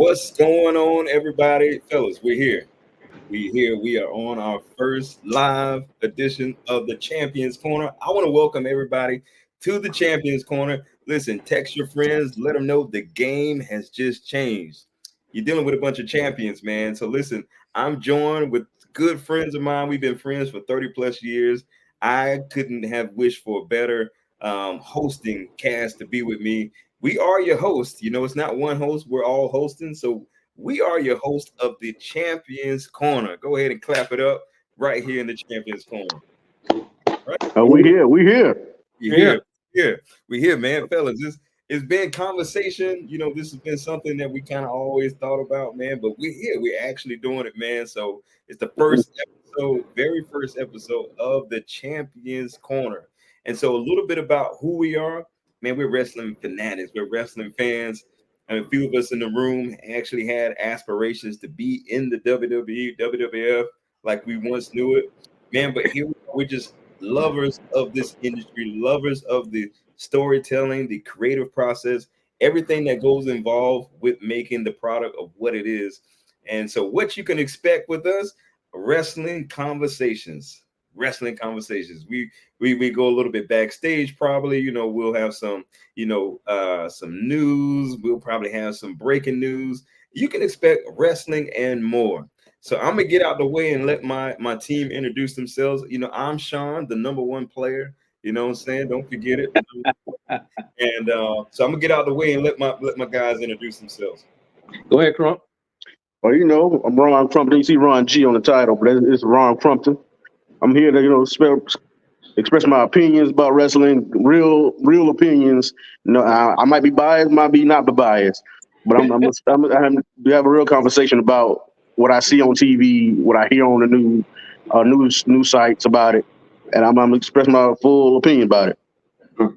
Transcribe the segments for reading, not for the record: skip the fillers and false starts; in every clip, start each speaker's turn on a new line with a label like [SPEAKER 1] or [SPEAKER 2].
[SPEAKER 1] What's going on, everybody? Fellas, we're here. We are on our first live edition of the Champions Corner. I want to welcome everybody to the Champions Corner. Listen, text your friends, let them know the game has just changed. You're dealing with a bunch of champions, man. So listen, I'm joined with good friends of mine. We've been friends for 30 plus years. I couldn't have wished for a better hosting cast to be with me. We are your host. You know, it's not one host, we're all hosting. So we are your host of the Champions Corner. Go ahead and clap it up right here in the Champions Corner.
[SPEAKER 2] Right? We here.
[SPEAKER 1] We here. We here, man. Fellas, it's been conversation. You know, this has been something that we kind of always thought about, man. But we're here. We're actually doing it, man. So it's the first episode, very first episode of the Champions Corner. And so a little bit about who we are. Man, we're wrestling fanatics. We're wrestling fans. And a few of us in the room actually had aspirations to be in the WWE, WWF, like we once knew it. Man, but here we're just lovers of this industry, lovers of the storytelling, the creative process, everything that goes involved with making the product of what it is. And so what you can expect with us, wrestling conversations. We go a little bit backstage, probably. You know, we'll have some news. We'll probably have some breaking news. You can expect wrestling and more. So I'm gonna get out the way and let my team introduce themselves. You know, I'm Sean, the number one player. You know what I'm saying? Don't forget it. And so I'm gonna get out the way and let my guys introduce themselves.
[SPEAKER 3] Go ahead, Crump.
[SPEAKER 2] Well, you know, I'm Ron Crumpton. You see Ron G on the title, but it's Ron Crumpton. I'm here to, express my opinions about wrestling, real opinions. You know, I might be biased, might be not be biased, but I'm we have a real conversation about what I see on TV, what I hear on the news sites about it, and I'm expressing my full opinion about it.
[SPEAKER 3] All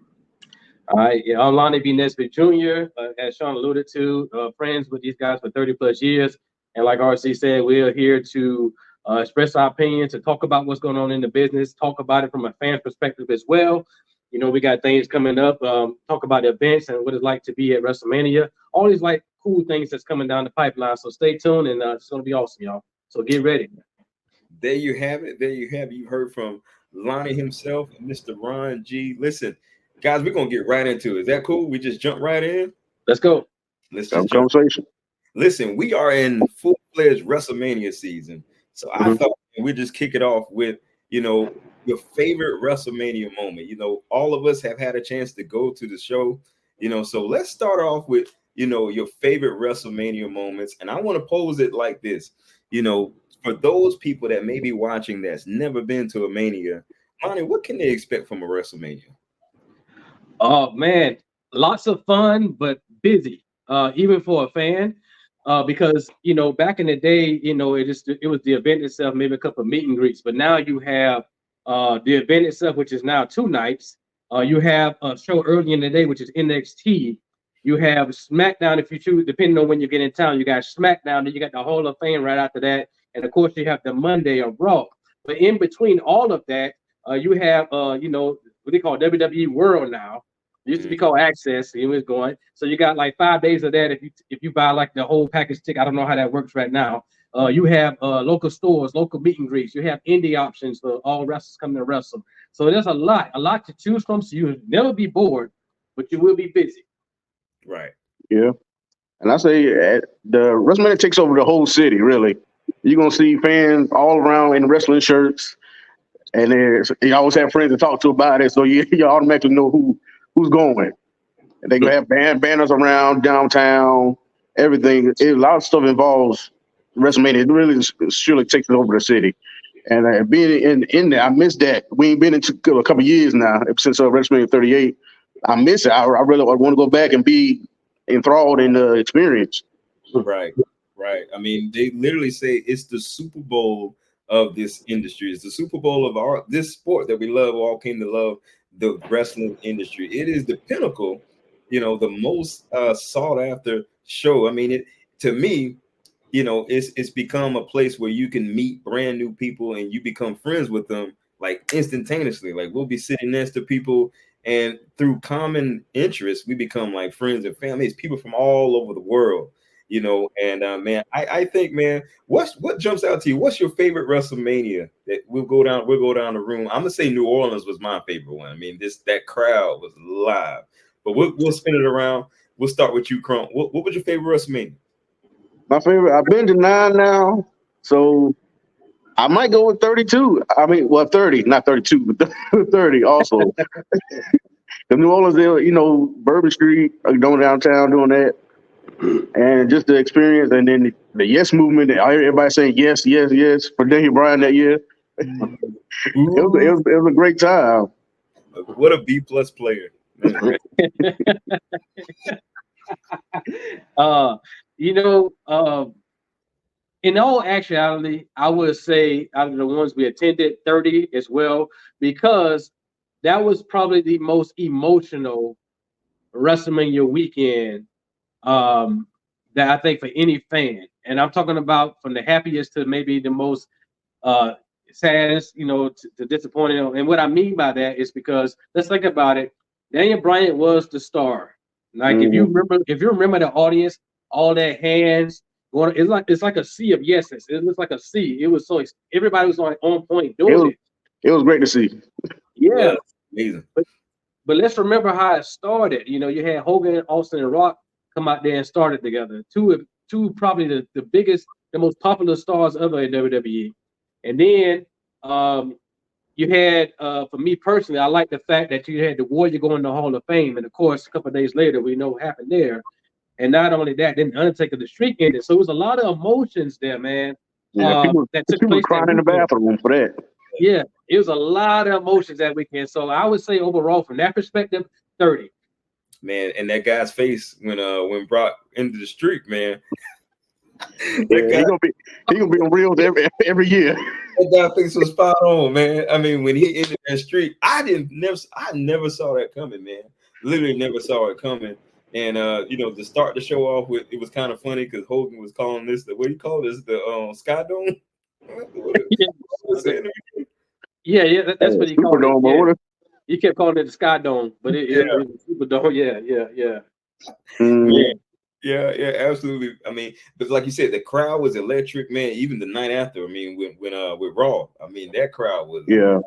[SPEAKER 3] right, yeah, I'm Lonnie B. Nesbitt Jr., as Sean alluded to, friends with these guys for 30 plus years, and like RC said, we're here to express our opinion, to talk about what's going on in the business, talk about it from a fan perspective as well. You know, we got things coming up, talk about events and what it's like to be at WrestleMania, all these like cool things that's coming down the pipeline. So stay tuned, and it's going to be awesome, y'all. So get ready.
[SPEAKER 1] There you have it. You heard from Lonnie himself and Mr. Ron G. Listen, guys, we're going to get right into it. Is that cool? We just jump right in?
[SPEAKER 3] Let's go.
[SPEAKER 1] Let's just
[SPEAKER 2] conversation.
[SPEAKER 1] Listen, we are in full-fledged WrestleMania season. So I thought we'd just kick it off with, you know, your favorite WrestleMania moment. You know, all of us have had a chance to go to the show, you know, so let's start off with, you know, your favorite WrestleMania moments. And I want to pose it like this, you know, for those people that may be watching that's never been to a Mania, Lonnie, what can they expect from a WrestleMania?
[SPEAKER 3] Oh, man, lots of fun, but busy, even for a fan. Because, you know, back in the day, you know, it was the event itself, maybe a couple of meet and greets. But now you have the event itself, which is now 2 nights. You have a show early in the day, which is NXT. You have SmackDown, if you choose, depending on when you get in town. You got SmackDown, then you got the Hall of Fame right after that. And, of course, you have the Monday of Raw. But in between all of that, you have, you know, what they call WWE World now. It used to be called Access. It was going. So you got like 5 days of that. If you buy like the whole package ticket, I don't know how that works right now. You have local stores, local meet and greets. You have indie options for all wrestlers coming to wrestle. So there's a lot to choose from. So you'll never be bored, but you will be busy.
[SPEAKER 1] Right.
[SPEAKER 2] Yeah. And I say the WrestleMania takes over the whole city, really. You're going to see fans all around in wrestling shirts. And you always have friends to talk to about it. So you automatically know who's going. And they gonna have banners around downtown, everything. A lot of stuff involves WrestleMania. It really surely takes it over the city. And being in there, I miss that. We ain't been in a couple of years now since WrestleMania 38. I miss it. I really want to go back and be enthralled in the experience.
[SPEAKER 1] Right. I mean, they literally say it's the Super Bowl of this industry. It's the Super Bowl of this sport that we love, all came to love, the wrestling industry. It is the pinnacle, you know, the most sought after show. I mean, to me, you know, it's become a place where you can meet brand new people and you become friends with them like instantaneously. Like we'll be sitting next to people and through common interests, we become like friends and families, people from all over the world. you know. And man, I think, man, what jumps out to you? What's your favorite WrestleMania? That we'll go down the room. I'm gonna say New Orleans was my favorite one. I mean, that crowd was live. But we'll spin it around. We'll start with you, Crump. What was your favorite WrestleMania?
[SPEAKER 2] My favorite. I've been to 9 now, so I might go with 32. I mean, well, 30, not 32, but 30 also. The New Orleans, Bourbon Street, going downtown, doing that, and just the experience, and then the yes movement. Everybody saying yes, yes, yes for Daniel Bryan that year. It was a great time.
[SPEAKER 1] What a B+ player.
[SPEAKER 3] In all actuality, I would say out of the ones we attended, 30 as well, because that was probably the most emotional WrestleMania weekend that I think for any fan. And I'm talking about from the happiest to maybe the most saddest, to disappointing. And what I mean by that is because let's think about it. Daniel Bryan was the star. Like if you remember the audience, all that hands going, it's like a sea of yeses. It looks like a sea. It was so everybody was on point doing it.
[SPEAKER 2] It was great to see.
[SPEAKER 3] Yeah,
[SPEAKER 1] amazing.
[SPEAKER 3] But let's remember how it started. You had Hogan, Austin, and Rock come out there and started together. Two probably the biggest, the most popular stars ever in WWE. And then you had, for me personally, I like the fact that you had the Warrior going to the Hall of Fame. And of course, a couple of days later, we know what happened there. And not only that, then Undertaker, the streak ended. So it was a lot of emotions there, man.
[SPEAKER 2] Yeah, people crying in the bathroom for that.
[SPEAKER 3] Yeah, it was a lot of emotions that weekend. So I would say overall, from that perspective, 30.
[SPEAKER 1] Man, and that guy's face when Brock ended the streak, man.
[SPEAKER 2] He gonna be on reels every year.
[SPEAKER 1] That guy face was spot on, man. I mean, when he ended that streak, I never saw that coming, man. Literally never saw it coming. And to start the show off with, it was kind of funny because Hogan was calling this what do you call this? The Sky Dome.
[SPEAKER 3] Yeah, that's what he called it. Yeah. He kept calling it the Sky Dome, but it was Super Dome. Yeah.
[SPEAKER 1] Yeah, absolutely. I mean, but like you said, the crowd was electric, man. Even the night after, I mean, when with Raw, I mean, that crowd was
[SPEAKER 2] yeah.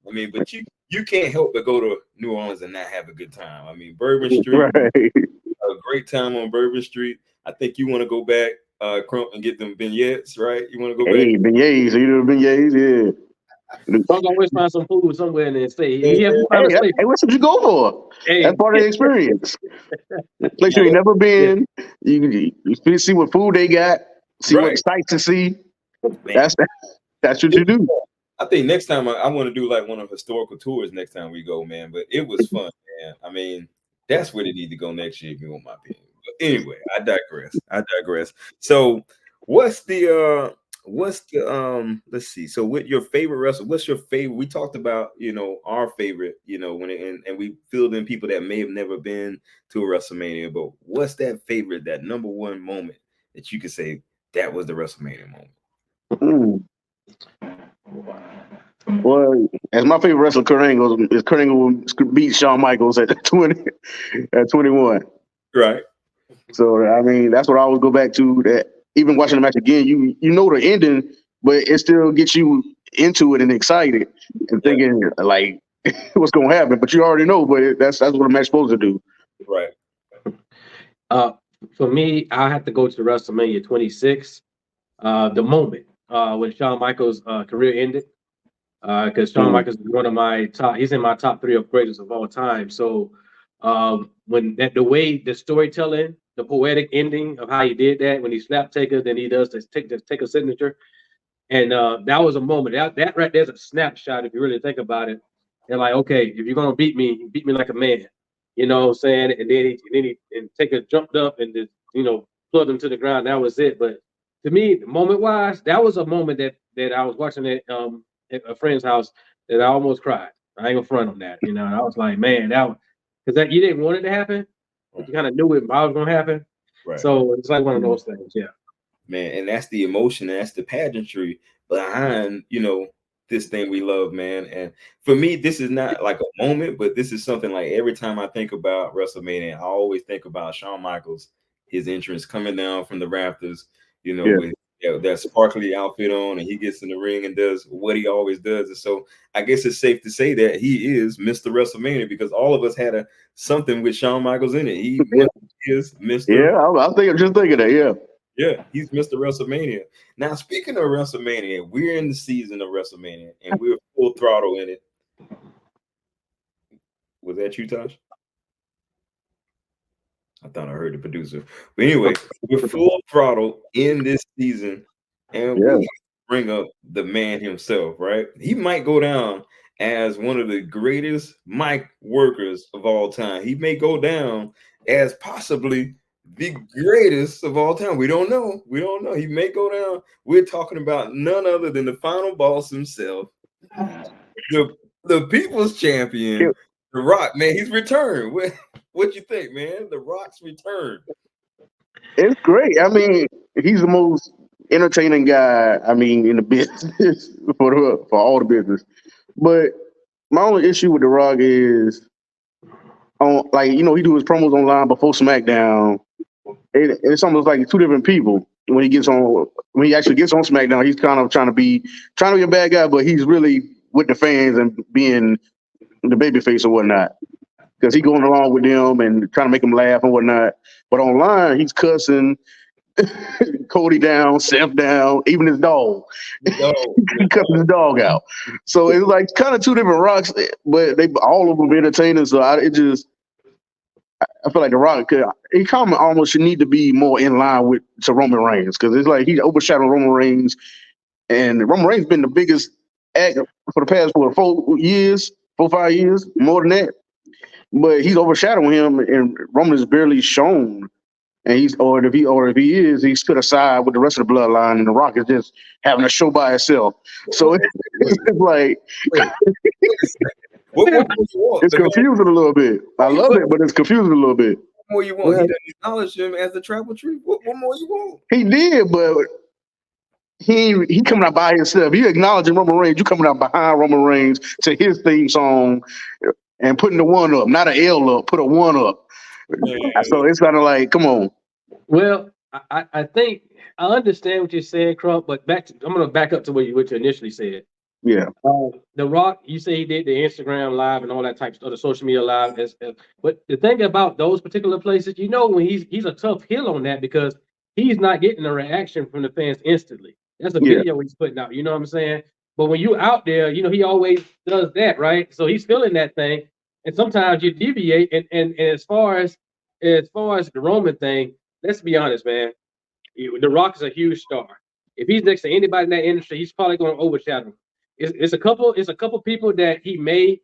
[SPEAKER 1] I mean, but you can't help but go to New Orleans and not have a good time. I mean, Bourbon Street,
[SPEAKER 2] right.
[SPEAKER 1] A great time on Bourbon Street. I think you want to go back, Crump, and get them beignets, right? You want to go back?
[SPEAKER 2] Beignets. You know beignets, yeah.
[SPEAKER 3] I'm always find some food somewhere and then stay.
[SPEAKER 2] Hey, what should you go for? Hey. That's part of the experience. Place you ain't never been. You see what food they got. See what sights to see. Man. That's what you do.
[SPEAKER 1] I think next time I want to do like one of historical tours next time we go, man. But it was fun, man. I mean, that's where they need to go next year, if you want my opinion. But anyway, I digress. So what's the let's see. So with your favorite wrestler, what's your favorite? We talked about, our favorite, and we filled in people that may have never been to a WrestleMania, but what's that favorite, that number one moment that you could say that was the WrestleMania moment?
[SPEAKER 2] Well, as my favorite wrestler, Kurt Angle beat Shawn Michaels at 21.
[SPEAKER 1] Right.
[SPEAKER 2] So I mean, that's what I always go back to. That even watching the match again, you know the ending, but it still gets you into it and excited and thinking like what's gonna happen. But you already know. But that's what a match supposed to do.
[SPEAKER 1] Right.
[SPEAKER 3] For me, I have to go to WrestleMania 26. The moment when Shawn Michaels' career ended, because Shawn Michaels is one of my top. He's in my top 3 of greatest of all time. So when the way the storytelling, the poetic ending of how he did that, when he slapped Taker, then he does take a signature, and that was a moment. That right there's a snapshot if you really think about it. And like, okay, if you're gonna beat me like a man, you know what I'm saying? And then he Taker jumped up and just plugged him to the ground. That was it. But to me, moment wise, that was a moment that I was watching at a friend's house that I almost cried. I ain't gonna front on that. And I was like, man, because you didn't want it to happen, but you kind of knew it was gonna happen. Right. So it's like one of those things, yeah.
[SPEAKER 1] Man, and that's the emotion, and that's the pageantry behind, this thing we love, man. And for me, this is not like a moment, but this is something like every time I think about WrestleMania, I always think about Shawn Michaels his entrance coming down from the rafters,
[SPEAKER 2] Yeah.
[SPEAKER 1] with that sparkly outfit on, and he gets in the ring and does what he always does. And so I guess it's safe to say that he is Mr. WrestleMania, because all of us had something with Shawn Michaels in it. He is Mr.
[SPEAKER 2] Yeah, I think just thinking that. Yeah.
[SPEAKER 1] Yeah, he's Mr. WrestleMania. Now, speaking of WrestleMania, we're in the season of WrestleMania, and we're full throttle in it. Was that you, Tosh? I thought I heard the producer. But anyway, we're full throttle in this season, and we bring up the man himself, right? He might go down as one of the greatest mic workers of all time. He may go down as possibly the greatest of all time. We don't know. We don't know. He may go down. We're talking about none other than the final boss himself, the people's champion, The Rock. Man, he's returned. What you think, man? The Rock's return.
[SPEAKER 2] It's great. I mean, he's the most entertaining guy, I mean, in the business for all the business. But my only issue with The Rock is he do his promos online before SmackDown. It's almost like two different people when he actually gets on SmackDown. He's kind of trying to be a bad guy, but he's really with the fans and being the babyface or whatnot, because he's going along with them and trying to make them laugh and whatnot. But online, he's cussing Cody down, Seth down, even his dog. He cussing his dog out. So it's like kind of two different Rocks, but they all of them entertaining. So I feel like The Rock he almost should need to be more in line to Roman Reigns, because it's like he's overshadowing Roman Reigns, and Roman Reigns been the biggest act for the past 5 years, more than that. But he's overshadowing him, and Roman is barely shown. And if he is, he's put aside with the rest of the bloodline, and The Rock is just having a show by itself. So it's like it's confusing a little bit. I love it, but it's confusing a little bit.
[SPEAKER 1] What more you want? He doesn't acknowledge him as the tribal chief. What more you want?
[SPEAKER 2] He did, but he coming out by himself. You acknowledging Roman Reigns, you coming out behind Roman Reigns to his theme song and putting the one up, not an L up, put a one up. Man. So it's kind of like, come on.
[SPEAKER 3] Well, I think I understand what you're saying, Crump, but I'm going to back up to what you initially said.
[SPEAKER 2] Yeah.
[SPEAKER 3] The Rock, you say he did the Instagram live and all that type of the social media live. But the thing about those particular places, when he's a tough hill on that, because he's not getting a reaction from the fans instantly. That's a video he's putting out. You know what I'm saying? But when you out there, he always does that, right? So he's feeling that thing. And sometimes you deviate. And as far as the Roman thing, let's be honest, man. The Rock is a huge star. If he's next to anybody in that industry, he's probably going to overshadow him. It's a couple people that he may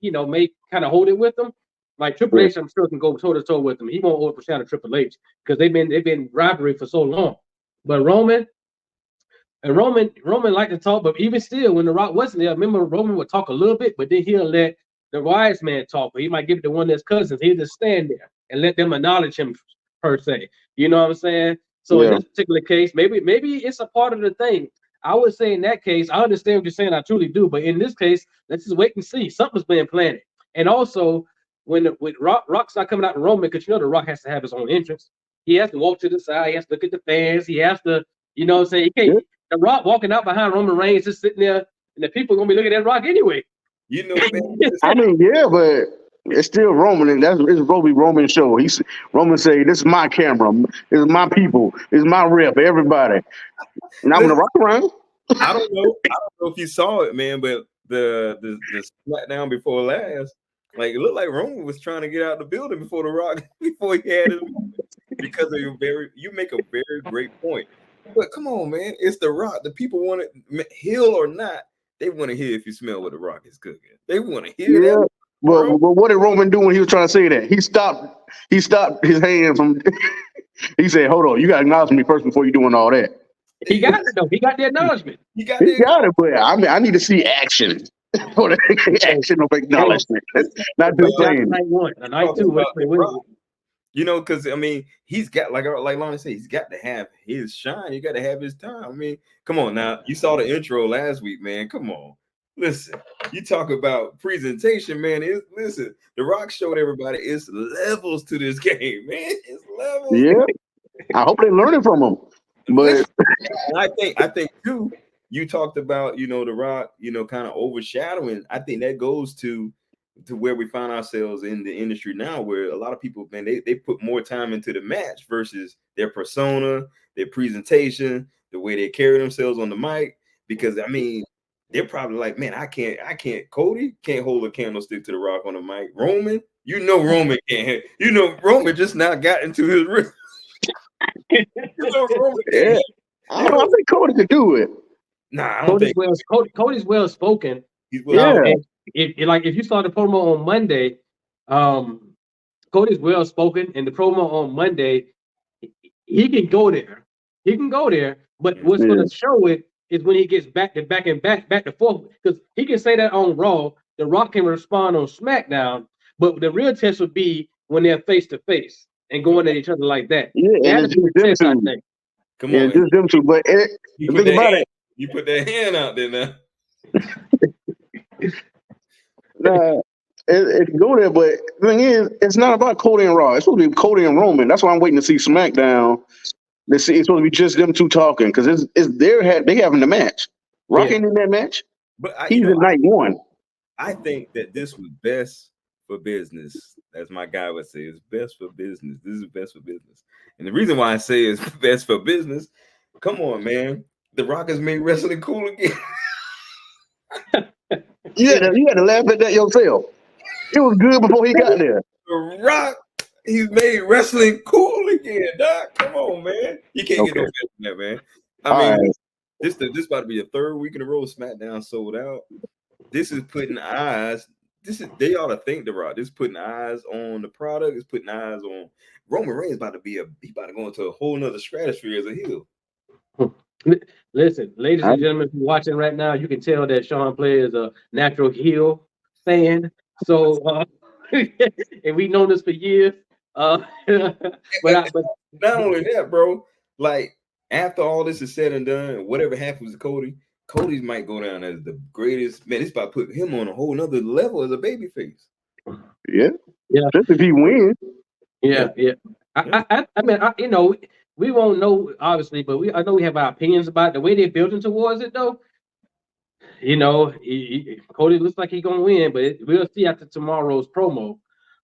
[SPEAKER 3] kind of hold it with him. Like Triple H, I'm sure can go toe to toe with him. He won't overshadow Triple H because they've been rivalry for so long. But Roman liked to talk, but even still, when The Rock wasn't there, remember Roman would talk a little bit, but then he'll let the wise man talk, or he might give it to one of his cousins. He'll just stand there and let them acknowledge him per se. You know what I'm saying? So in this particular case, maybe it's a part of the thing. I would say in that case, I understand what you're saying. I truly do. But in this case, let's just wait and see. Something's being planted. And also, when Rock's not coming out to Roman, because The Rock has to have his own entrance. He has to walk to the side. He has to look at the fans. He has to, you know what I'm saying? He can't. The Rock walking out behind Roman Reigns, just sitting there, and the people are going to be looking at Rock anyway.
[SPEAKER 2] I mean, but it's still Roman, and it's Roby Roman show. Roman say, "This is my camera. This is my people. This is my rep. Everybody." Now when The Rock around,
[SPEAKER 1] I don't know if you saw it, man, but the SmackDown before last, like it looked like Roman was trying to get out of the building before The Rock before he had it, because you make a very great point. But come on, man, it's The Rock. The people want it, heel or not. They want to hear if you smell what The Rock is cooking. They want to hear that.
[SPEAKER 2] But what did Roman do when he was trying to say that? He stopped his hand from. He said, "Hold on, you got to acknowledge me first before you're doing all that."
[SPEAKER 3] He got it though. He got the acknowledgement.
[SPEAKER 2] He got it, but I need to see action. Action of acknowledgement, not just saying.
[SPEAKER 3] Night one, night two.
[SPEAKER 1] Because I mean, he's got like Lonnie said, he's got to have his shine. You got to have his time. I mean, come on now. You saw the intro last week, man. Come on, listen. You talk about presentation, man. Listen, The Rock showed everybody it's levels to this game, man. It's levels.
[SPEAKER 2] Yeah. I hope they're learning from him. But
[SPEAKER 1] and I think too, you talked about, The Rock, kind of overshadowing. I think that goes to where we find ourselves in the industry now, where a lot of people, man, they put more time into the match versus their persona, their presentation, the way they carry themselves on the mic. Because I mean, they're probably like, man, I can't. Cody can't hold a candlestick to The Rock on the mic. Roman, Roman can't. Roman just now got into his rhythm. Roman
[SPEAKER 2] yeah, I think Cody could do it.
[SPEAKER 1] Nah, I don't think
[SPEAKER 3] Cody's well spoken.
[SPEAKER 1] he's well.
[SPEAKER 2] Yeah.
[SPEAKER 3] If you saw the promo on Monday, Cody's well spoken, and the promo on Monday, he can go there. He can go there, but what's going to show it is when he gets back to forth, because he can say that on Raw. The Rock can respond on SmackDown, but the real test would be when they're face to face and going at each other like that.
[SPEAKER 2] Yeah, and it's just them two.
[SPEAKER 3] I think.
[SPEAKER 1] Come on,
[SPEAKER 2] just them two. But the thing about it,
[SPEAKER 1] you put that hand out there now.
[SPEAKER 2] It can go there, but the thing is, it's not about Cody and Raw. It's supposed to be Cody and Roman. That's why I'm waiting to see SmackDown. It's supposed to be just them two talking, because they having the match. Rock ain't in that match,
[SPEAKER 1] but
[SPEAKER 2] he's in night one.
[SPEAKER 1] I think that this was best for business, as my guy would say. It's best for business. This is best for business, and the reason why I say it's best for business, come on, man, The Rock has made wrestling cool again.
[SPEAKER 2] You had to laugh at that yourself. It was good before he got there.
[SPEAKER 1] The Rock, he's made wrestling cool again, Doc. Come on, man. You can't get no better than that, man. I mean, this about to be the third week in a row SmackDown sold out. This is putting eyes. They ought to thank The Rock. This is putting eyes on the product. It's putting eyes on Roman Reigns. About to go into a whole nother stratosphere as a heel.
[SPEAKER 3] Listen, ladies and gentlemen, if you're watching right now, you can tell that Sean Play is a natural heel fan. So, and we've known this for years. But
[SPEAKER 1] not only that, bro. Like, after all this is said and done, whatever happens to Cody's might go down as the greatest. Man, it's about putting him on a whole nother level as a babyface.
[SPEAKER 2] Yeah. Just if he wins.
[SPEAKER 3] Yeah. I mean, we won't know, obviously, but I know we have our opinions about the way they're building towards it, though. Cody looks like he's gonna win, but we'll see after tomorrow's promo.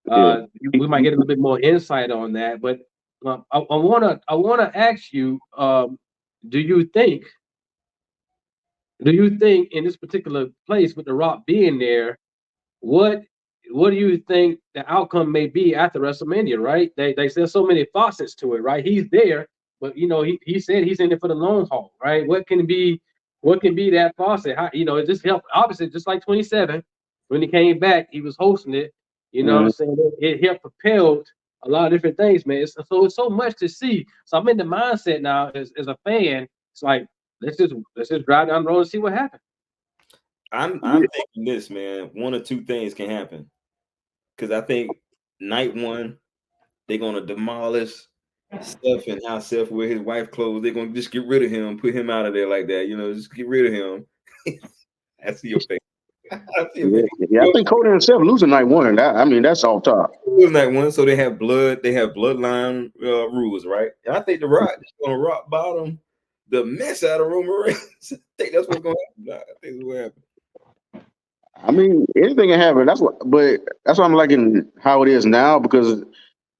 [SPEAKER 3] We might get a little bit more insight on that. But I wanna ask you, do you think in this particular place with The Rock being there, what do you think the outcome may be after WrestleMania? Right? They said so many facets to it. Right? He's there, but he said he's in it for the long haul. Right? What can be that faucet? How, it just helped, obviously, just like 27 when he came back, he was hosting it. What I'm saying? It helped propelled a lot of different things, man. It's so much to see. So I'm in the mindset now as a fan. It's like let's just drive down the road and see what happens.
[SPEAKER 1] I'm thinking this, man. One or two things can happen, because I think night one they're gonna demolish Steph and how Steph wear his wife clothes. They're gonna just get rid of him, put him out of there like that. Just get rid of him. I see your face.
[SPEAKER 2] I think Cody and Steph losing night one. That's off top.
[SPEAKER 1] Losing night one, so they have bloodline rules, right? And I think The Rock is gonna rock bottom the mess out of Roman Reigns. I think that's what's gonna happen. I think that's what happened.
[SPEAKER 2] I mean, anything can happen. That's what I'm liking how it is now, because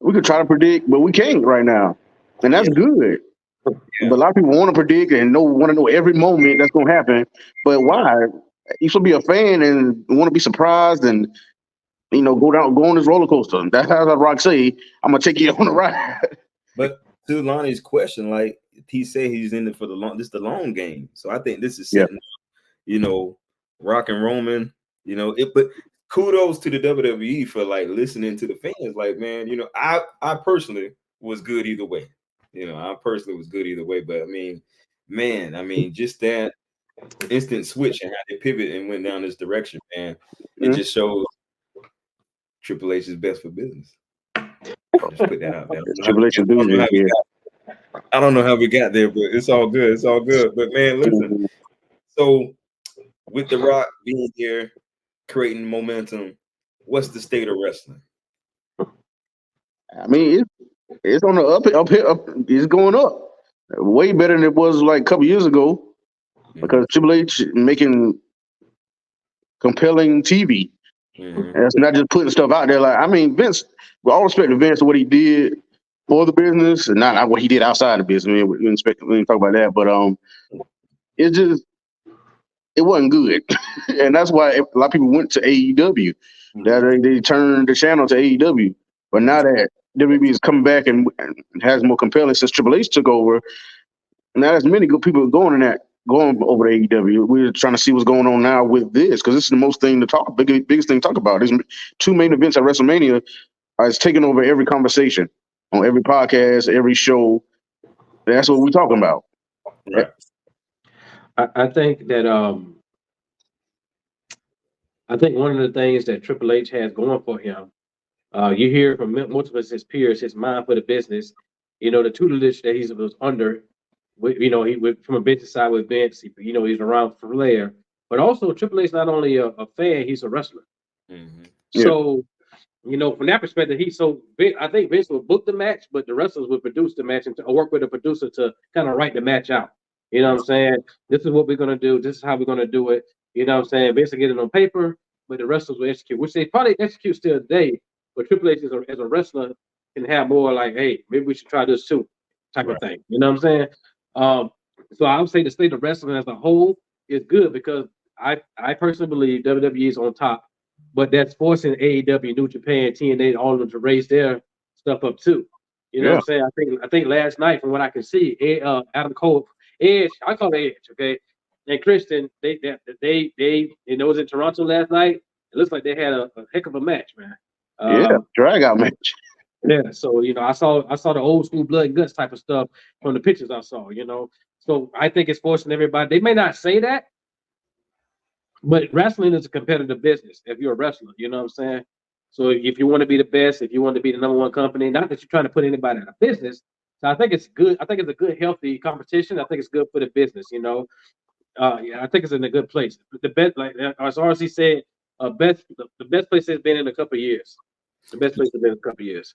[SPEAKER 2] we could try to predict, but we can't right now, and that's good. Yeah. But a lot of people want to predict and want to know every moment that's going to happen. But why? You should be a fan and want to be surprised and go on this roller coaster. That's how Rock say, "I'm gonna take you on the ride."
[SPEAKER 1] But to Lonnie's question, like he said, he's in it for the long. This is the long game, so I think this is setting up, Rock and Roman. But kudos to the WWE for like listening to the fans. Like, man, I personally was good either way. I personally was good either way. But I mean, just that instant switch and how they pivot and went down this direction, man, it just shows Triple H is best for business. I'll just put that out there. I don't know how we got there, but it's all good. It's all good. But man, listen. So with The Rock being here, creating momentum, what's the state of wrestling?
[SPEAKER 2] I mean, It's on the up. It's going up, way better than it was like a couple years ago. Because Triple H making compelling TV.
[SPEAKER 1] Mm-hmm.
[SPEAKER 2] And it's not just putting stuff out there. Like, I mean, Vince, with all respect to Vince, what he did for the business, and not what he did outside the business. I mean, we didn't talk about that, but it wasn't good, and that's why a lot of people went to AEW. That they turned the channel to AEW, but now that WWE is coming back and has more compelling since Triple H took over, now there's many good people going over to AEW. We're trying to see what's going on now with this because this is the most thing to biggest thing to talk about. There's two main events at WrestleMania. It's taking over every conversation on every podcast, every show. That's what we're talking about.
[SPEAKER 1] Right.
[SPEAKER 3] I think that I think one of the things that Triple H has going for him, you hear from multiple of his peers, his mind for the business. You know, the tutelage that he was under. You know, he went from a business side with Vince. You know, he's around Flair, but also Triple H is not only a fan, he's a wrestler.
[SPEAKER 1] Mm-hmm.
[SPEAKER 3] So, you know, from that perspective, I think Vince would book the match, but the wrestlers would produce the match and work with the producer to kind of write the match out. You know what I'm saying? This is what we're gonna do. This is how we're gonna do it. You know what I'm saying? Vince will get it on paper, but the wrestlers will execute, which they probably execute still today. But Triple H as a wrestler can have more like, hey, maybe we should try this too, type of thing. You know what I'm saying? So I would say the state of wrestling as a whole is good because I personally believe WWE is on top, but that's forcing AEW, New Japan, TNA, all of them to raise their stuff up too. You know what I'm saying? I think last night, from what I can see, Adam Cole, Edge, I call it Edge, okay, and Christian, they it was in Toronto last night. It looks like they had a heck of a match, man.
[SPEAKER 2] Drag out match.
[SPEAKER 3] Yeah, so you know, I saw the old school blood and guts type of stuff from the pictures I saw. You know, so I think it's forcing everybody. They may not say that, but wrestling is a competitive business. If you're a wrestler, you know what I'm saying. So if you want to be the best, if you want to be the number one company, not that you're trying to put anybody out of business. So I think it's good. I think it's a good, healthy competition. I think it's good for the business. You know, yeah, I think it's in a good place. But the best, like as RC said, the best place it's been in a couple of years. The best place it's been in a couple of years.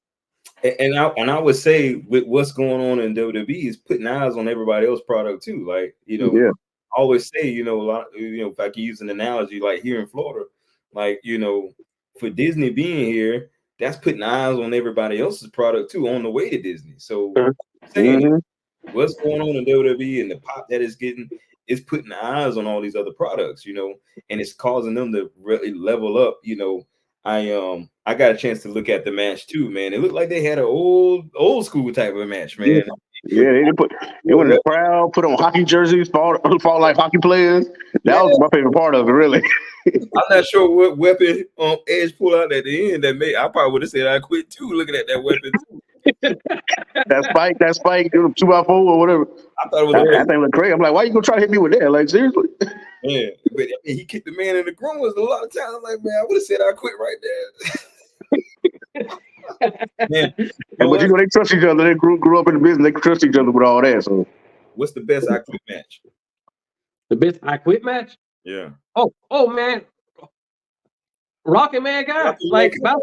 [SPEAKER 1] And I would say with what's going on in WWE is putting eyes on everybody else's product too. Like, you know, I always say, you know, a lot, you know, if I can use an analogy, like here in Florida, like, you know, for Disney being here, that's putting eyes on everybody else's product too on the way to Disney. So saying what's going on in WWE and the pop that it's getting is putting eyes on all these other products, you know, and it's causing them to really level up, you know. I got a chance to look at the match too, man. It looked like they had an old school type of match, man.
[SPEAKER 2] Yeah, they went in the crowd, put on hockey jerseys, fought like hockey players. That was my favorite part of it, really.
[SPEAKER 1] I'm not sure what weapon Edge pulled out at the end that made. I probably would have said I quit too, looking at that weapon too.
[SPEAKER 2] that spike, 2x4 or whatever.
[SPEAKER 1] I thought it was
[SPEAKER 2] that thing looked crazy. I'm like, why you gonna try to hit me with that? Like, seriously?
[SPEAKER 1] Yeah, but I mean, he kicked the man in the groins a lot of times. I'm like, man, I would have said I quit right there. Man,
[SPEAKER 2] but you know they trust each other. They grew up in the business. They trust each other with all that. So,
[SPEAKER 1] what's the best I quit match?
[SPEAKER 3] The best I quit match?
[SPEAKER 1] Yeah.
[SPEAKER 3] Oh man, Rocket Man guy, like about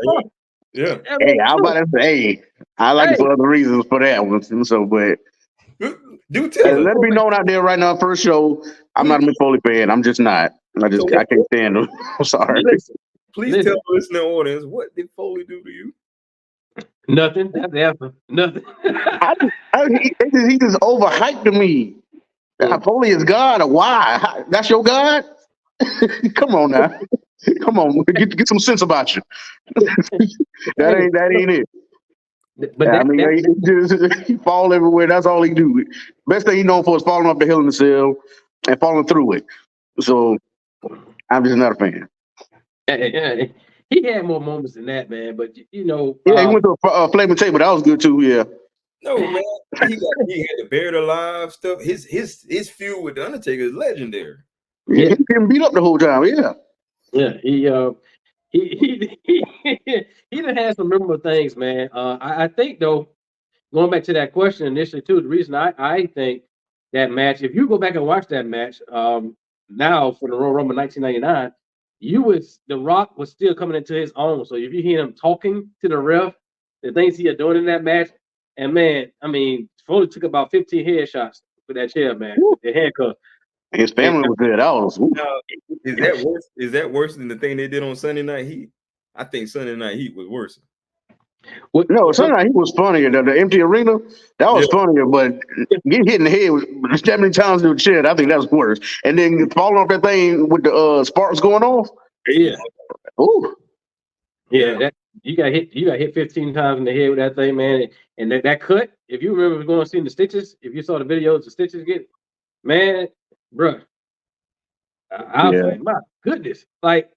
[SPEAKER 1] yeah.
[SPEAKER 2] Hey, I'm about to say, I like it for other reasons for that one. So, but
[SPEAKER 1] do tell
[SPEAKER 2] let it be known out there right now. First show, I'm not a Mick Foley fan. I'm just not. I can't stand him. I'm sorry.
[SPEAKER 1] Please tell the listening audience, what did Foley do to you?
[SPEAKER 3] Nothing. That's the answer. Nothing.
[SPEAKER 2] He just overhyped to me. Foley is God. Why? That's your God? Come on now. Come on, get some sense about you. that ain't it. But he fall everywhere. That's all he do. Best thing he known for is falling off the hill in the cell and falling through it. So I'm just not a fan.
[SPEAKER 3] He had more moments than that, man. But you know,
[SPEAKER 2] he went to a flaming table. That was good too. Yeah.
[SPEAKER 1] No, man, he had the buried alive stuff. His feud with the Undertaker is legendary.
[SPEAKER 2] Yeah, he getting beat up the whole time. Yeah.
[SPEAKER 3] Yeah, he done had some memorable things, man. I think though, going back to that question initially too, the reason I think that match, if you go back and watch that match, now for the Royal Rumble 1999, The Rock was still coming into his own. So if you hear him talking to the ref, the things he had doing in that match, And man, I mean, Foley took about 15 headshots with that chair, man, with the handcuff.
[SPEAKER 2] His family was there. That was.
[SPEAKER 1] Is that worse? Is that worse than the thing they did on Sunday Night Heat? I think Sunday Night Heat was worse.
[SPEAKER 2] No, Sunday Night Heat was funnier. The empty arena, that was funnier, but getting hit in the head that many times with the chair, I think that's worse. And then falling off that thing with the sparks going off.
[SPEAKER 3] Yeah.
[SPEAKER 2] Ooh.
[SPEAKER 3] Yeah, you got hit 15 times in the head with that thing, man. And that cut, if you remember going to see the stitches, if you saw the videos, the stitches get, man, bruh. I was like, my goodness, like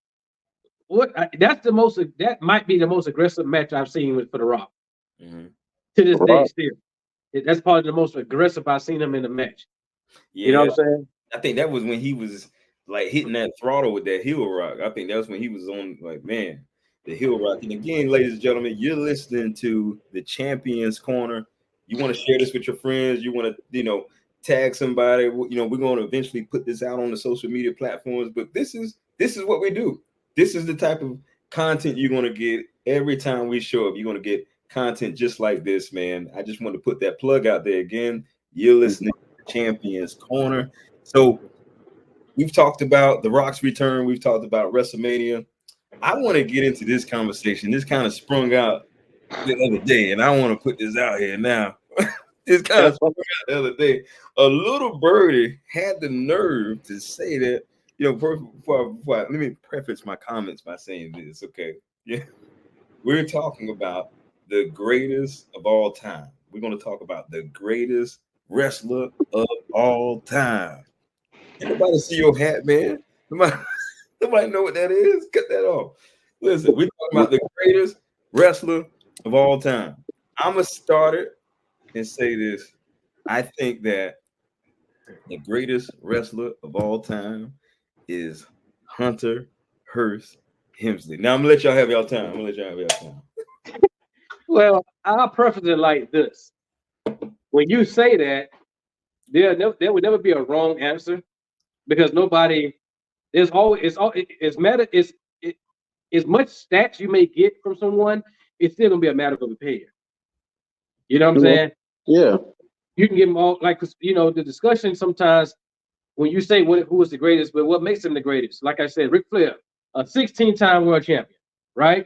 [SPEAKER 3] what? That might be the most aggressive match I've seen for The Rock.
[SPEAKER 1] Mm-hmm.
[SPEAKER 3] To this day, still, that's probably the most aggressive I've seen him in a match.
[SPEAKER 1] Yeah,
[SPEAKER 3] you know what I'm saying?
[SPEAKER 1] I think that was when he was like hitting that throttle with that heel rock. I think that was when he was on, like, man, the heel rock. And again, ladies and gentlemen, you're listening to the Champions Corner. You want to share this with your friends. You want to, tag somebody. We're going to eventually put this out on the social media platforms. But this is what we do. This is the type of content you're going to get every time we show up. You're going to get content just like this, man. I just want to put that plug out there again. You're listening to the Champions Corner. So we've talked about The Rock's return. We've talked about WrestleMania. I want to get into this conversation. This kind of sprung out the other day, and I want to put this out here now. This kind of sprung out the other day. A little birdie had the nerve to say that, before let me preface my comments by saying this, okay? Yeah. We're talking about the greatest of all time. We're going to talk about the greatest wrestler of all time. Anybody see your hat, man? Nobody know what that is? Cut that off. Listen, we're talking about the greatest wrestler of all time. I'm going to start it and say this. I think that the greatest wrestler of all time is Hunter Hearst Helmsley. Now, I'm going to let y'all have y'all time.
[SPEAKER 3] Well, I'll preface it like this. When you say that, there would never be a wrong answer, because nobody, there's always, it's matter, as much stats you may get from someone, it's still gonna be a matter of opinion. You know what I'm saying?
[SPEAKER 2] Yeah.
[SPEAKER 3] You can get them all, like, the discussion sometimes when you say who is the greatest, but what makes him the greatest? Like I said, Ric Flair, a 16-time world champion, right?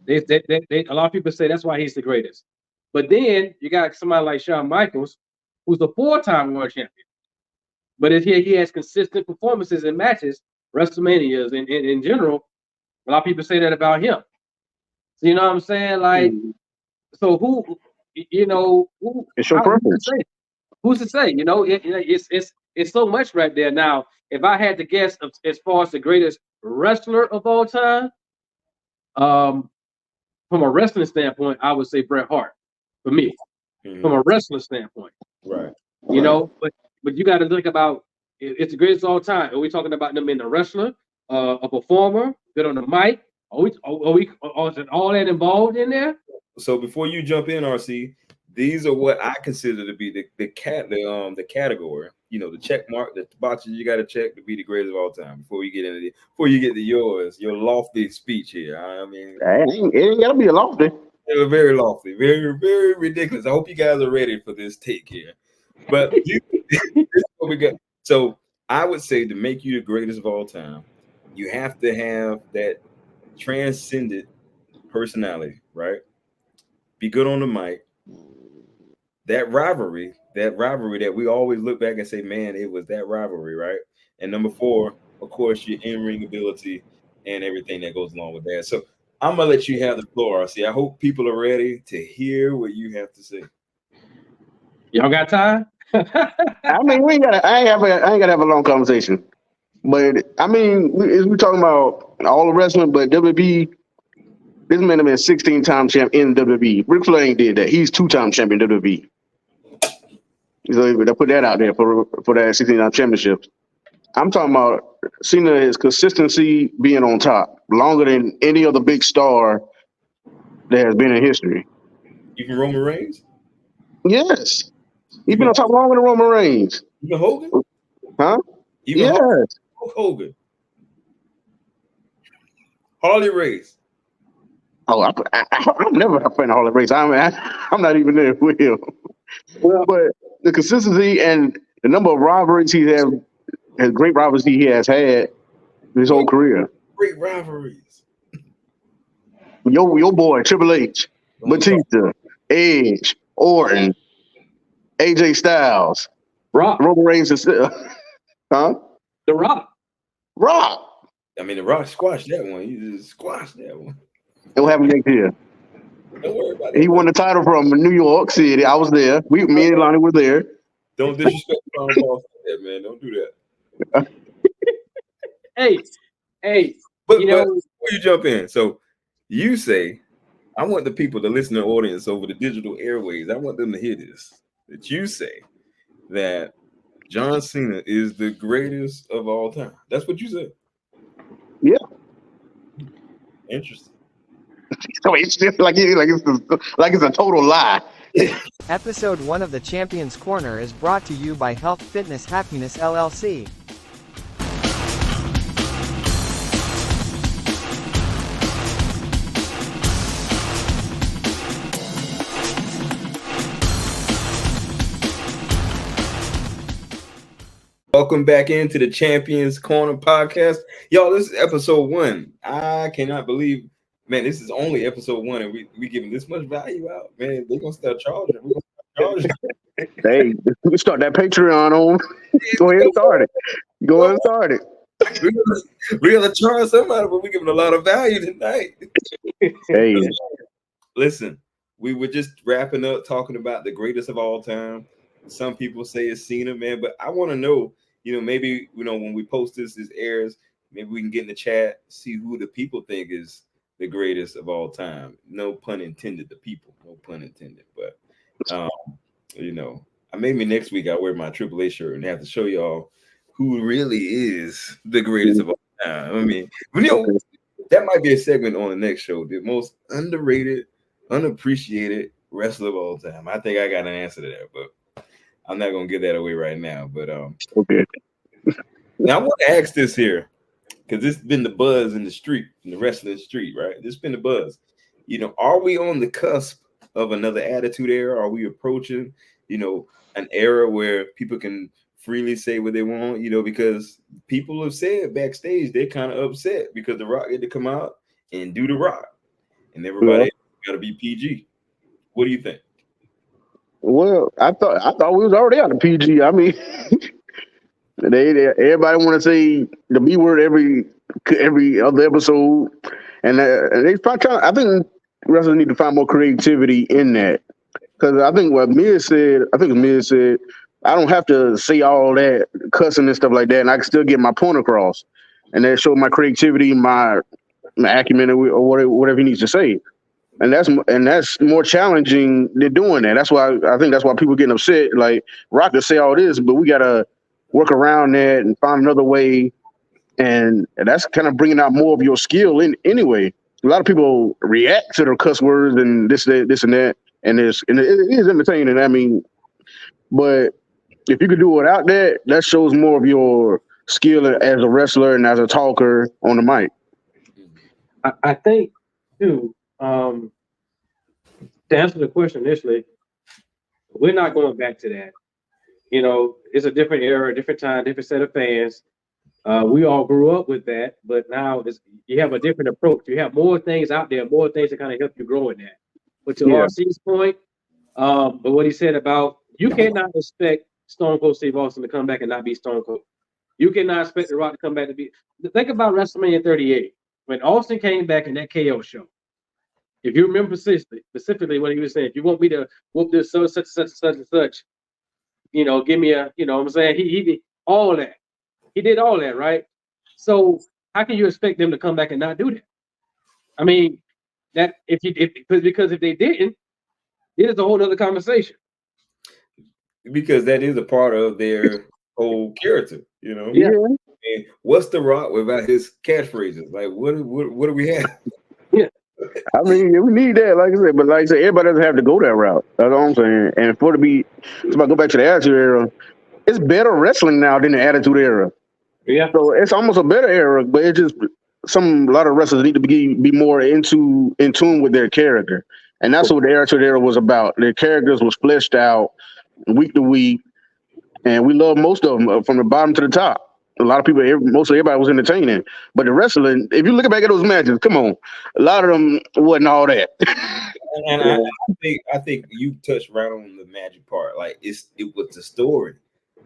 [SPEAKER 3] They a lot of people say that's why he's the greatest. But then you got somebody like Shawn Michaels, who's a 4-time world champion. But if he has consistent performances in matches, WrestleManias in general, a lot of people say that about him. So you know what I'm saying? Like, so who
[SPEAKER 2] it's your preference.
[SPEAKER 3] Who's to say? It's so much right there. Now, if I had to guess as far as the greatest wrestler of all time, from a wrestling standpoint, I would say Bret Hart for me. Mm-hmm. From a wrestling standpoint,
[SPEAKER 1] right?
[SPEAKER 3] But you got to think about it's the greatest of all time. Are we talking about them being a wrestler, a performer, good on the mic? Are is all that involved in there?
[SPEAKER 1] So before you jump in, RC, these are what I consider to be the category. The check mark, the boxes you got to check to be the greatest of all time. Before you get to your lofty speech here. I mean,
[SPEAKER 2] it ain't gotta be a lofty.
[SPEAKER 1] They were very lofty, very, very ridiculous. I hope you guys are ready for this take here. But this is what we got. So I would say, to make you the greatest of all time, you have to have that transcendent personality, right? Be good on the mic. That rivalry that we always look back and say, man, it was that rivalry, right? And number 4, of course, your in-ring ability and everything that goes along with that. So I'm gonna let you have the floor, RC. I hope people are ready to hear what you have to say.
[SPEAKER 3] Y'all got time?
[SPEAKER 2] I mean, I ain't gotta have a long conversation. But I mean, we're talking about all the wrestling, but WWE, this man has been 16-time champ in WWE. Ric Flair ain't did that. He's 2-time champion in WWE. So they put that out there for that 16-time championship. I'm talking about Cena, his consistency being on top longer than any other big star that has been in history.
[SPEAKER 1] Even Roman Reigns?
[SPEAKER 2] Yes. He's been on top longer than Roman Reigns.
[SPEAKER 1] Even Hogan?
[SPEAKER 2] Huh?
[SPEAKER 1] Even Hogan. Harley Race.
[SPEAKER 2] Oh, I'm never a fan of Harley Race. I'm not even there with him.
[SPEAKER 3] Well,
[SPEAKER 2] But the consistency and the number of rivalries great rivalries he has had his whole career.
[SPEAKER 1] Great rivalries.
[SPEAKER 2] Your boy Triple H, Batista, Edge, Orton, AJ Styles,
[SPEAKER 3] Rock,
[SPEAKER 2] Roman Reigns, huh?
[SPEAKER 3] The Rock.
[SPEAKER 2] Rock.
[SPEAKER 1] I mean, the Rock squashed that one. You just squashed that one.
[SPEAKER 2] It will happen next year.
[SPEAKER 1] Don't worry about that.
[SPEAKER 2] He won the title from New York City. I was there. Me and Lonnie were there.
[SPEAKER 1] Don't disrespect Ron Paul for that, man. Don't do that.
[SPEAKER 3] Hey,
[SPEAKER 1] But
[SPEAKER 3] you know,
[SPEAKER 1] before you jump in, so you say, I want the people, the listener audience over the digital airways, I want them to hear this. That you say that John Cena is the greatest of all time. That's what you said.
[SPEAKER 2] Yeah.
[SPEAKER 1] Interesting.
[SPEAKER 2] So it's just like it's a total lie.
[SPEAKER 4] Episode 1 of the Champions Corner is brought to you by Health Fitness Happiness LLC.
[SPEAKER 1] Welcome back into the Champions Corner podcast. Y'all, this is episode 1. I cannot believe, man, this is only episode 1 and we giving this much value out. Man, they're going to start charging. We're going to start charging.
[SPEAKER 2] Hey, we start that Patreon on. Go ahead and start it. Go ahead and start it.
[SPEAKER 1] We're going to charge somebody, but we're giving a lot of value tonight.
[SPEAKER 2] Hey.
[SPEAKER 1] Listen, we were just wrapping up talking about the greatest of all time. Some people say it's Cena, man, but I want to know, maybe, when we post this airs, maybe we can get in the chat, see who the people think is the greatest of all time. No pun intended, the people, no pun intended. But, maybe next week I'll wear my Triple A shirt and have to show y'all who really is the greatest of all time. I mean, that might be a segment on the next show, the most underrated, unappreciated wrestler of all time. I think I got an answer to that, but I'm not gonna give that away right now. But
[SPEAKER 2] okay.
[SPEAKER 1] Now I want to ask this here because this has been the buzz in the street, in the wrestling street, right? This has been the buzz. Are we on the cusp of another attitude era? Are we approaching, an era where people can freely say what they want? Because people have said backstage they're kind of upset because The Rock had to come out and do The Rock, and everybody got to be PG. What do you think?
[SPEAKER 2] Well, I thought we was already out of PG. I mean, everybody want to say the B word every other episode, and they probably trying. I think wrestlers need to find more creativity in that, because I think what Miz said. I don't have to say all that cussing and stuff like that, and I can still get my point across, and that show my creativity, my acumen, or whatever he needs to say. And that's more challenging than doing that. That's why people getting upset. Like, Rock can say all this, but we gotta work around that and find another way. And that's kind of bringing out more of your skill in anyway. A lot of people react to their cuss words and this and that, and it is entertaining. I mean, but if you could do it without that, that shows more of your skill as a wrestler and as a talker on the mic.
[SPEAKER 3] I think too. To answer the question initially, we're not going back to that. It's a different era, different time, different set of fans. We all grew up with that, but now you have a different approach. You have more things out there, more things that kind of help you grow in that. But to RC's point, but what he said about you cannot expect Stone Cold Steve Austin to come back and not be Stone Cold. You cannot expect The Rock to come back to be. Think about WrestleMania 38 when Austin came back in that KO show. If you remember specifically what he was saying, if you want me to whoop this such and such, give me a, what I'm saying? He did all that. He did all that, right? So how can you expect them to come back and not do that? I mean, that because if they didn't, it is a whole other conversation.
[SPEAKER 1] Because that is a part of their whole character,
[SPEAKER 3] Yeah.
[SPEAKER 1] And what's The Rock without his catchphrases? Like, what do we have?
[SPEAKER 3] Yeah.
[SPEAKER 2] I mean, we need that, like I said, but like I said, everybody doesn't have to go that route. That's all I'm saying. And if I go back to the Attitude Era, it's better wrestling now than the Attitude Era.
[SPEAKER 3] Yeah.
[SPEAKER 2] So it's almost a better era, but it just a lot of wrestlers need to be more in tune with their character, and that's what the Attitude Era was about. Their characters was fleshed out week to week, and we love most of them from the bottom to the top. A lot of people, mostly everybody was entertaining, but the wrestling, if you look back at those matches, come on, a lot of them wasn't all that.
[SPEAKER 1] And I think you touched right on the magic part. Like it was the story.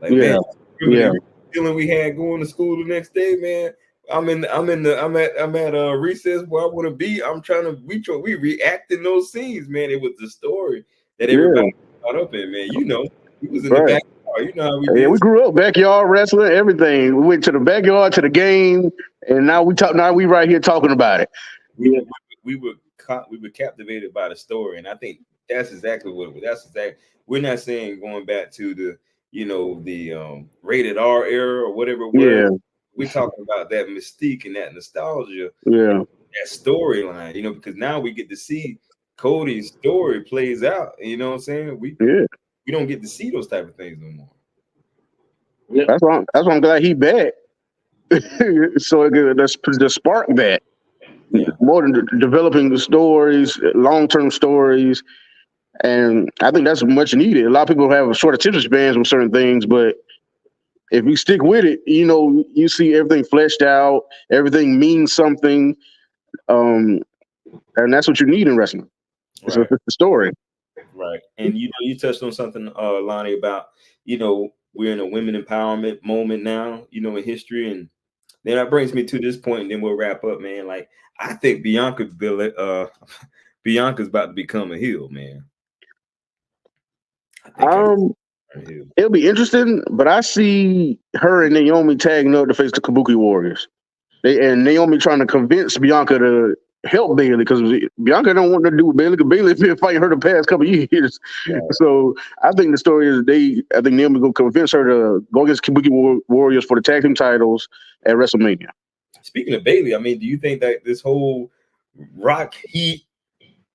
[SPEAKER 1] Like man, the feeling we had going to school the next day, man. I'm at recess where I want to be. We reacting those scenes, man. It was the story that everybody caught up in, man. You know, we was in the backyard. You know how we did.
[SPEAKER 2] Yeah, we grew up backyard wrestling, everything. We went to the backyard to the game, and now we right here talking about it.
[SPEAKER 1] We were captivated by the story, and I think that's exactly what we're not saying going back to the the rated R era or whatever it was.
[SPEAKER 2] Yeah.
[SPEAKER 1] We're talking about that mystique and that nostalgia.
[SPEAKER 2] Yeah.
[SPEAKER 1] That storyline, because now we get to see Cody's story plays out. You know what I'm saying? We don't get to see those type of things no more.
[SPEAKER 2] Yeah. That's why I'm glad he back. So the spark that. Yeah. More than developing the stories, long-term stories, and I think that's much needed. A lot of people have short attention spans with certain things, but if you stick with it, you see everything fleshed out, everything means something, and that's what you need in wrestling. Right. So it's the story.
[SPEAKER 1] Right. And you touched on something, Lonnie, about we're in a women empowerment moment now, in history, and then that brings me to this point, and then we'll wrap up, man. Like I think Bianca's about to become a heel, man.
[SPEAKER 2] It'll be interesting, but I see her and Naomi tagging up to face the Kabuki Warriors. And Naomi trying to convince Bianca to help Bayley because Bianca don't want to do with Bayley because Bayley's been fighting her the past couple of years. Yeah. So I think the story is I think Naomi gonna convince her to go against Kabuki Warriors for the tag team titles at WrestleMania.
[SPEAKER 1] Speaking of Bayley, I mean, do you think that this whole Rock Heat,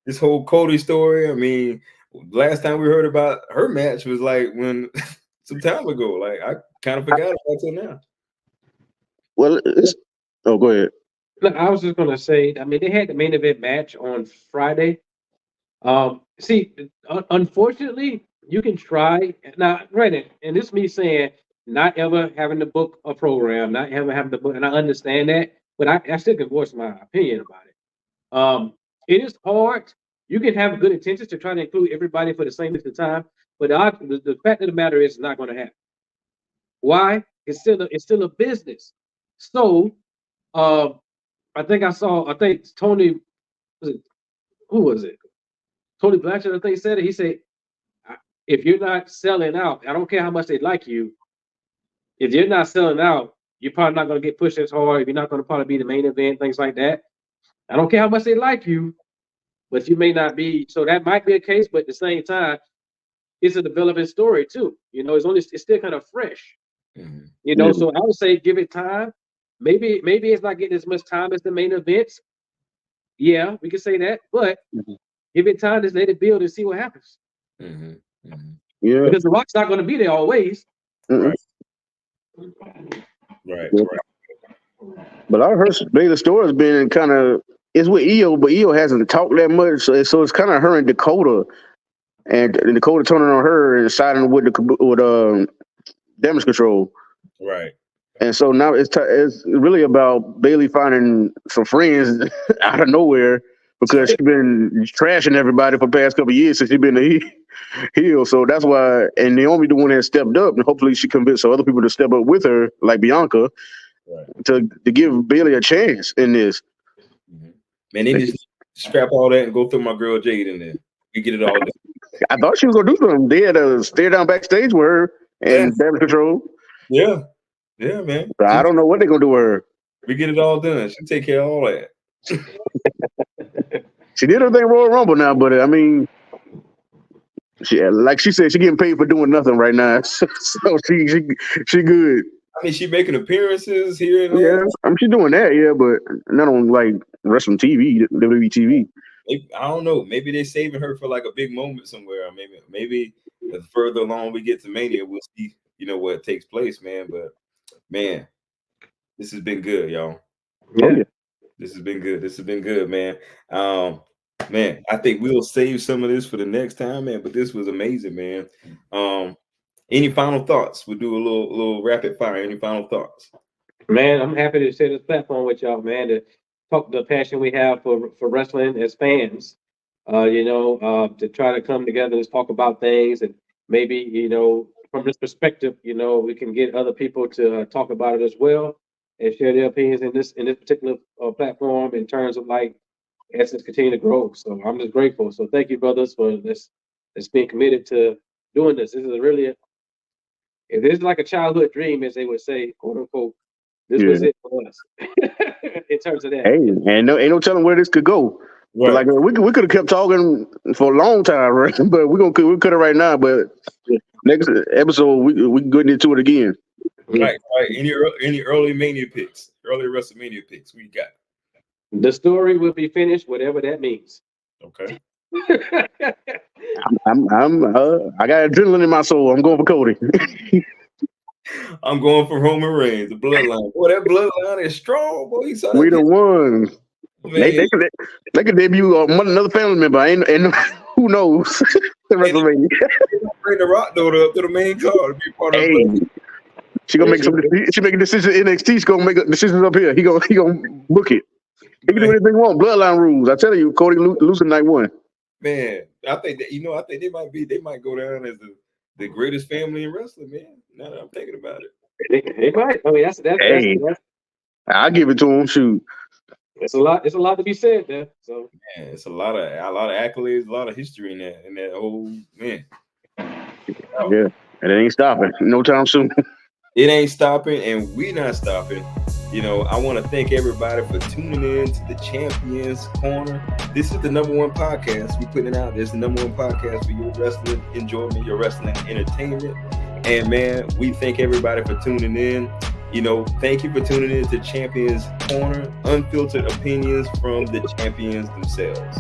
[SPEAKER 1] this whole Cody story, I mean, last time we heard about her match was like some time ago. Like I kind of forgot about it now.
[SPEAKER 2] Well, go ahead.
[SPEAKER 3] Look, I was just gonna say, I mean, they had the main event match on Friday. See, unfortunately, you can try now. Granted, and this is me saying, not ever having to book a program, not ever having to book, and I understand that, but I still can voice my opinion about it. It is hard. You can have good intentions to try to include everybody for the same length of time, but the fact of the matter is, it's not going to happen. Why? It's still a business. So, I think Tony, who was it? Tony Blanchard, I think said it. He said, if you're not selling out, I don't care how much they like you. If you're not selling out, you're probably not going to get pushed as hard. If you're not going to probably be the main event, things like that. I don't care how much they like you, but you may not be. So that might be a case, but at the same time, it's a developing story too. It's still kind of fresh. Mm-hmm. So I would say give it time. Maybe it's not getting as much time as the main events. Yeah, we can say that, but give it time, just let it build and see what happens.
[SPEAKER 1] Mm-hmm. Mm-hmm.
[SPEAKER 2] Yeah,
[SPEAKER 3] because The Rock's not going to be there always.
[SPEAKER 1] Right.
[SPEAKER 2] But I heard Bayley's story has been kind of it's with Io, but Io hasn't talked that much, so it's kind of her and Dakota, and Dakota turning on her and siding with Damage Control.
[SPEAKER 1] Right.
[SPEAKER 2] And so now it's really about Bayley finding some friends out of nowhere because she's been trashing everybody for the past couple of years since she's been a heel. So that's why, and Naomi the one that stepped up, and hopefully she convinced other people to step up with her, like Bianca, to give Bayley a chance in this.
[SPEAKER 1] Mm-hmm. Man, they just scrap all that and go through my girl Jade in there. We get it all done.
[SPEAKER 2] I thought she was gonna do something. They had to stare down backstage with her and Damage Control.
[SPEAKER 1] Yeah. Yeah, man.
[SPEAKER 2] But I don't know what they're gonna do with her.
[SPEAKER 1] We get it all done. She take care of all that.
[SPEAKER 2] She did her thing Royal Rumble now, but I mean, like she said, she getting paid for doing nothing right now. So she good.
[SPEAKER 1] I mean, she making appearances here and there.
[SPEAKER 2] Yeah, I mean, she's doing that, yeah, but not on like wrestling TV, WWE TV.
[SPEAKER 1] I don't know. Maybe they're saving her for like a big moment somewhere. Or maybe the further along we get to Mania, we'll see, what takes place, man. But man, this has been good, y'all.
[SPEAKER 2] Yeah.
[SPEAKER 1] This has been good. This has been good, man. Man, I think we'll save some of this for the next time, man. But this was amazing, man. Any final thoughts? We'll do a little rapid fire. Any final thoughts?
[SPEAKER 3] Man, I'm happy to share this platform with y'all, man, to talk the passion we have for wrestling as fans. To try to come together and talk about things, and maybe, from this perspective, we can get other people to talk about it as well and share their opinions in this particular platform in terms of like as it's continue to grow. So I'm just grateful. So thank you, brothers, for this being committed to doing this. This is really if this is like a childhood dream, as they would say, quote unquote, this was it for us in terms of that.
[SPEAKER 2] Hey, and ain't no telling where this could go. Right. Like we could have kept talking for a long time, right? But we cut it right now. But next episode we can get into it again.
[SPEAKER 1] Right. Any early Mania picks, early WrestleMania picks we got.
[SPEAKER 3] The story will be finished, whatever that means.
[SPEAKER 1] Okay.
[SPEAKER 2] I got adrenaline in my soul. I'm going for Cody.
[SPEAKER 1] I'm going for Roman Reigns, the bloodline. Boy, that bloodline is strong, boy.
[SPEAKER 2] We the ones. They could debut another family member. And who knows? WrestleMania.
[SPEAKER 1] Bring the Rock though to the main card. Be part of
[SPEAKER 2] she gonna make she make a decision in NXT. She gonna make decisions up here. He gonna book it. He can do anything he want. Bloodline rules. I tell you, Cody losing night one.
[SPEAKER 1] Man, I think that I think they might go down as the greatest family in wrestling, man. Now that I'm thinking about it.
[SPEAKER 3] They might. I mean, that's
[SPEAKER 2] I'll give it to him. Shoot.
[SPEAKER 3] It's a lot to be said there. So
[SPEAKER 1] man, it's a lot of accolades, a lot of history in that whole man.
[SPEAKER 2] Yeah, and it ain't stopping no time soon.
[SPEAKER 1] It ain't stopping, and we not stopping. I want to thank everybody for tuning in to the Champions Corner. This is the #1 podcast we putting it out. This is the #1 podcast for your wrestling enjoyment, your wrestling entertainment. And man, we thank everybody for tuning in. Thank you for tuning in to Champions Corner, unfiltered opinions from the champions themselves.